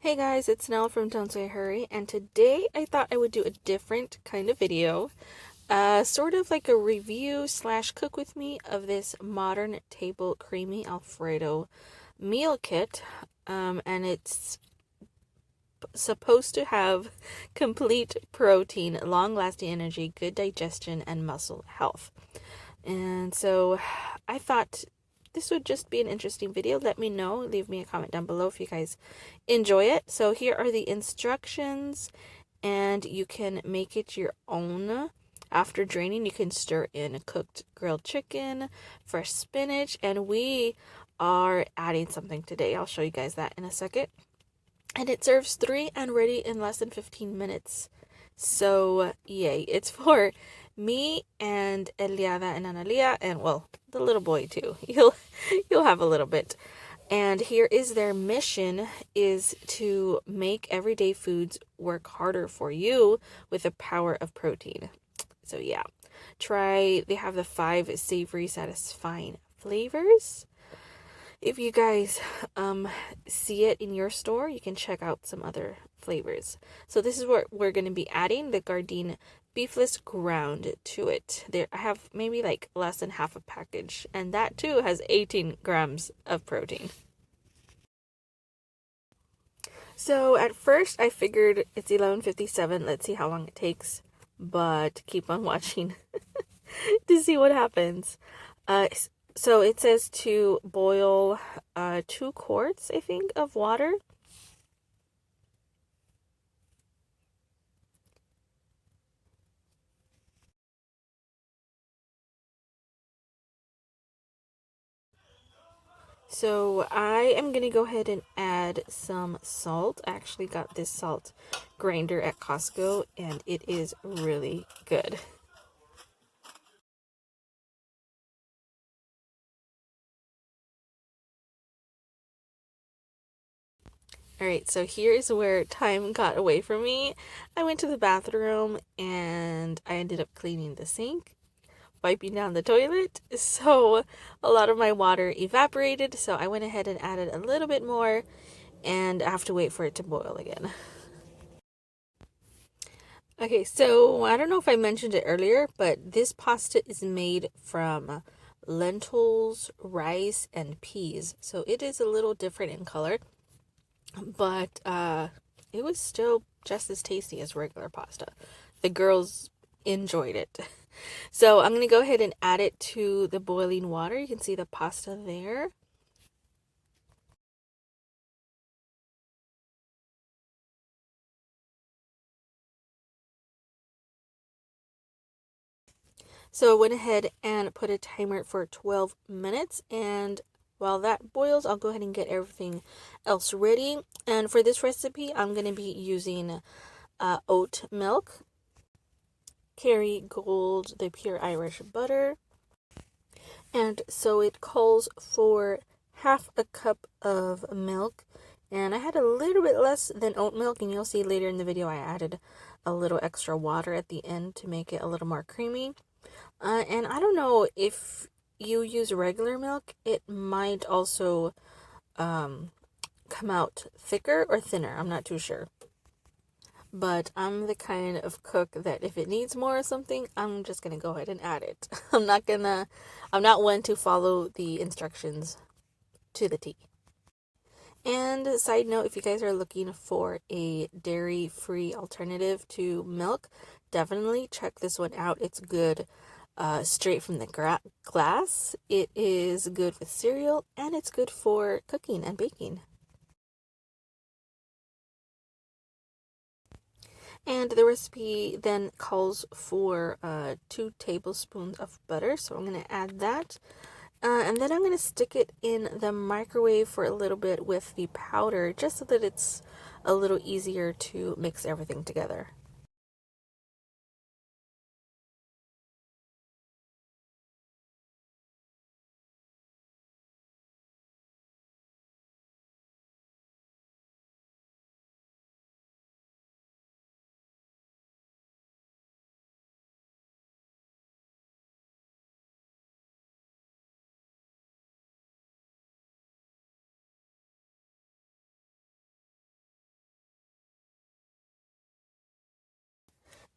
Hey guys, it's Nell from Don't Say Hurry, and today I thought I would do a different kind of video. Sort of like a review slash cook with me of this modern table creamy Alfredo meal kit. And it's supposed to have complete protein, long-lasting energy, good digestion, and muscle health. And so I thought this would just be an interesting video. Let me know. Leave me a comment down below if you guys enjoy it. So here are the instructions, and you can make it your own. After draining, you can stir in cooked grilled chicken, fresh spinach, and we are adding something today. I'll show you guys that in a second. And it serves 3 and ready in less than 15 minutes. So, yay. It's for me and Eliada and Annaleah, and well, the little boy too. You'll have a little bit. And here is their mission, is to make everyday foods work harder for you with the power of protein. So yeah, they have the 5 savory satisfying flavors. If you guys see it in your store, you can check out some other flavors. So this is what we're going to be adding, the Gardein beefless ground to it. I have maybe like less than half a package, and that too has 18 grams of protein. So at first I figured it's 11:57. Let's see how long it takes, but keep on watching to see what happens. So it says to boil 2 quarts, I think, of water. So I am going to go ahead and add some salt. I actually got this salt grinder at Costco, and it is really good. Alright, so here's where time got away from me. I went to the bathroom and I ended up cleaning the sink, wiping down the toilet. So a lot of my water evaporated, so I went ahead and added a little bit more, and I have to wait for it to boil again. Okay, so I don't know if I mentioned it earlier, but this pasta is made from lentils, rice, and peas. So it is a little different in color, but it was still just as tasty as regular pasta. The girls enjoyed it. So I'm going to go ahead and add it to the boiling water. You can see the pasta there. So I went ahead and put a timer for 12 minutes, and while that boils, I'll go ahead and get everything else ready. And for this recipe, I'm going to be using oat milk, Kerrygold, the pure Irish butter, and so it calls for half a cup of milk. And I had a little bit less than oat milk, and you'll see later in the video I added a little extra water at the end to make it a little more creamy. And I don't know if you use regular milk, it might also come out thicker or thinner. I'm not too sure. But I'm the kind of cook that if it needs more or something, I'm just going to go ahead and add it. I'm not one to follow the instructions to the T. And side note, if you guys are looking for a dairy-free alternative to milk, definitely check this one out. It's good straight from the glass. It is good with cereal, and it's good for cooking and baking. And the recipe then calls for 2 tablespoons of butter, so I'm going to add that. And then I'm going to stick it in the microwave for a little bit with the powder, just so that it's a little easier to mix everything together.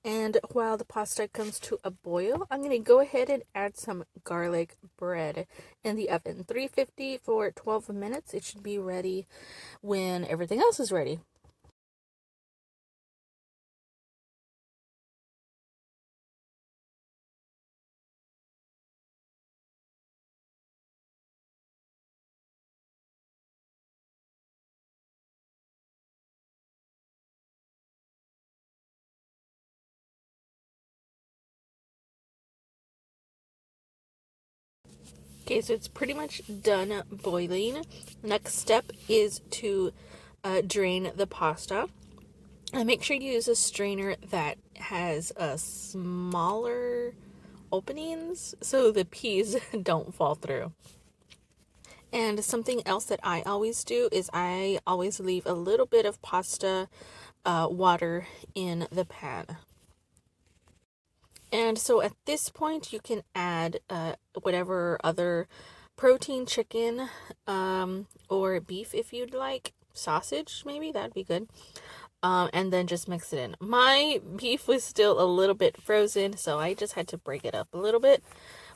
And while the pasta comes to a boil, I'm going to go ahead and add some garlic bread in the oven. 350 for 12 minutes. It should be ready when everything else is ready. Okay, so it's pretty much done boiling. Next step is to drain the pasta. And make sure you use a strainer that has smaller openings so the peas don't fall through. And something else that I always do is I always leave a little bit of pasta water in the pan. And so at this point, you can add whatever other protein, chicken, or beef if you'd like. Sausage, maybe, that'd be good. And then just mix it in. My beef was still a little bit frozen, so I just had to break it up a little bit.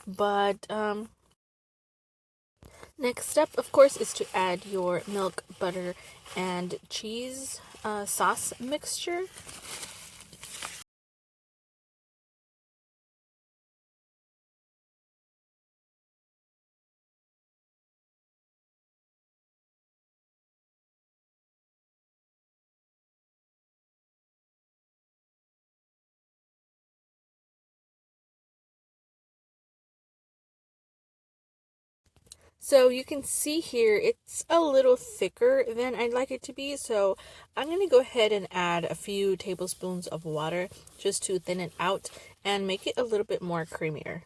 But next step, of course, is to add your milk, butter, and cheese sauce mixture. So you can see here, it's a little thicker than I'd like it to be. So I'm going to go ahead and add a few tablespoons of water just to thin it out and make it a little bit more creamier.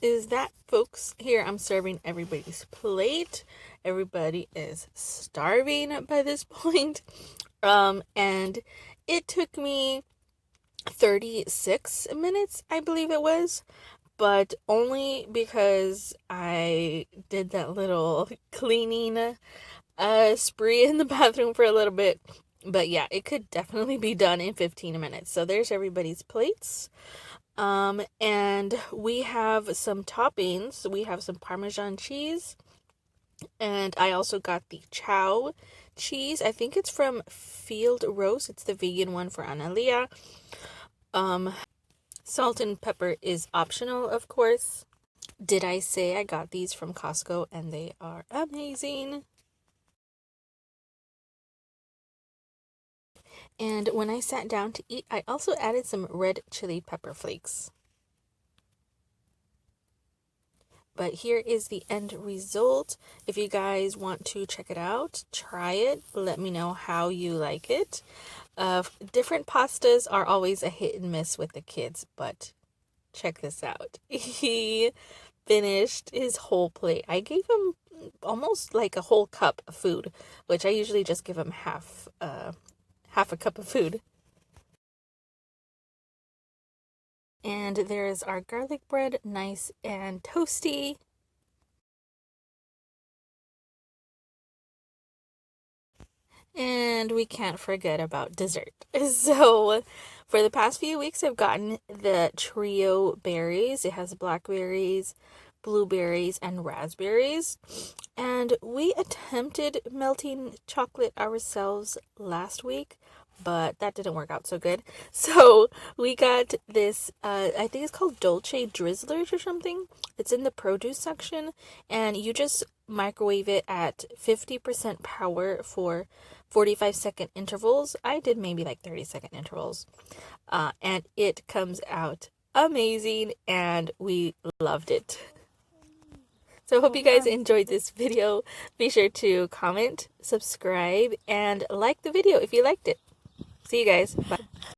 Is that, folks? Here I'm serving everybody's plate. Everybody is starving by this point. And it took me 36 minutes, I believe it was, but only because I did that little cleaning spree in the bathroom for a little bit. But yeah, it could definitely be done in 15 minutes. So there's everybody's plates. And we have some toppings. We have some Parmesan cheese. And I also got the chow cheese. I think it's from Field Roast. It's the vegan one for Annaleah. Salt and pepper is optional, of course. Did I say I got these from Costco and they are amazing? And when I sat down to eat, I also added some red chili pepper flakes. But here is the end result. If you guys want to check it out, try it. Let me know how you like it. Different pastas are always a hit and miss with the kids, but check this out. He finished his whole plate. I gave him almost like a whole cup of food, which I usually just give him half a cup of food. And there's our garlic bread, nice and toasty. And we can't forget about dessert. So for the past few weeks, I've gotten the trio berries. It has blackberries, blueberries, and raspberries. And we attempted melting chocolate ourselves last week, but that didn't work out so good. So we got this, I think it's called Dolce Drizzlers or something. It's in the produce section, and you just microwave it at 50% power for 45-second intervals. I did maybe like 30-second intervals. And it comes out amazing, and we loved it. So I hope you guys enjoyed this video. Be sure to comment, subscribe, and like the video if you liked it. See you guys. Bye.